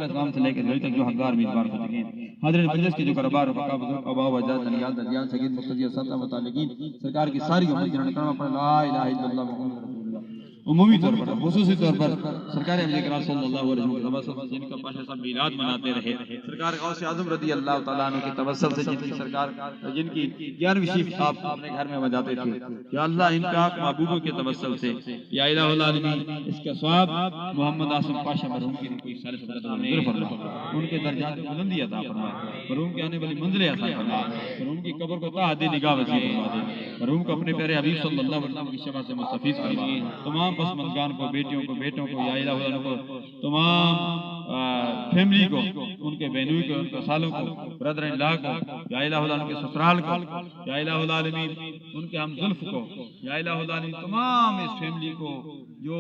السلام سے لے کے ابھی تک جو حقدار میزبان ہو چکے ہیں، حاضرین مجلس کے جو کاربار رفقا بزرگ آبا و اجداد انیال ددیال سگید مقتدی اساتذہ متعلقین سرکار کی ساری امت جنہوں نے کلمہ پڑھا لا الہ الا اللہ محمد رسول اللہ، عمومی طور پر خصوصی طور پر سرکار ابن اکرام صلی اللہ علیہ وسلم کے توسل سے جن کا پاشا صاحب میلاد مناتے رہے، سرکار غوث اعظم رضی اللہ تعالیٰ عنہ کے توسل سے جن کی سرکار جن کی 11ویں شیف آپ اپنے گھر میں بجاتے تھے، یا اللہ ان کا محبوبوں کے توسل سے یا الہ العالمین اس کا ثواب محمد آصف پاشا مرحوم کی کوئی سارے ان کے درجات میں بلندی عطا فرما، مرحوم کے آنے والی منزلیں عطا فرما، مرحوم کی قبر کو تا حد نگاہ وسیع فرما دے، مرحوم کو اپنے پیارے حبیب صلی اللہ علیہ وسلم کی شفاعت سے مستفیض فرما، تمام پسماندگان کو، بیٹیوں کو، بیٹوں کو، یا الہ العالمین کو، تمام فیملی کو، ان کے بہنوئی کو، ان کے سالوں کو، برادر ان لا کو، یا الہ العالمین کے سسرال کو، یا الہ العالمین ان کے ہم زلف کو، یا الہ العالمین تمام اس فیملی کو جو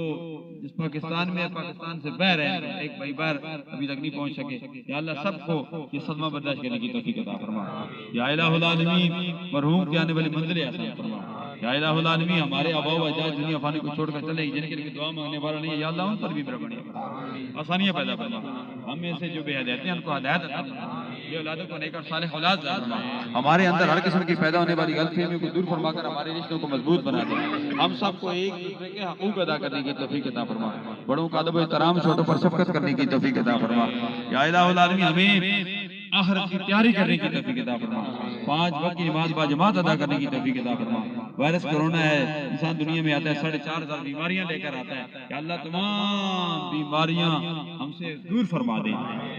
جس پاکستان میں پاکستان سے باہر ہے، ایک بھائی باہر ابھی تک نہیں پہنچ سکے، یا اللہ سب کو یہ صدمہ برداشت کرنے کی توفیق عطا فرما، یا الہ العالمین مرحوم کے آنے والی منزلیں آسان فرما، یا الہ العالمین ہمارے آبا و اجداد دنیا فانی کو چھوڑ کر چلے جن کے لیے دعا مانگنے والا نہیں ہے، یا اللہ ان پر بھی مہربانی فرما، آسانیاں پیدا فرما، ہم میں سے جو بے ہدایت ہیں ان کو ہدایت عطا فرما، یہ اولادوں کو نیک اور صالح اولاد عطا فرما، ہمارے اندر ہر قسم کی پیدا ہونے والی غلط فہمیوں کو دور فرما کر ہمارے رشتوں کو مضبوط بنا دے، ہم سب کو ایک دوسرے کے حقوق ادا کرنے کی توفیق عطا فرما، بڑوں کا ادب و احترام، چھوٹوں پر شفقت کرنے کی توفیق عطا فرما، یا الہ العالمین ہمیں آخرت کی تیاری کرنے کی توفیق عطا فرما، 5 وقت کی نماز باجماعت ادا کرنے کی توفیق عطا فرما، وائرس کرونا ہے، انسان دنیا میں آتا ہے 4,500 بیماریاں لے کر آتا ہے، یا اللہ تمام بیماریاں ہم سے دور فرما دے،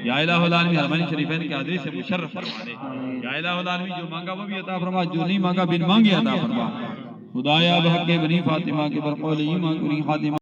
یا الہ العالمین حرمین شریفین کے حاضری سے مشرف فرما دے، یا الہ العالمین جو مانگا وہ بھی عطا فرما، جو نہیں مانگا بن مانگے عطا فرما، خدایا بحق بنی فاطمہ کے برقول ایمان کنی خاتمہ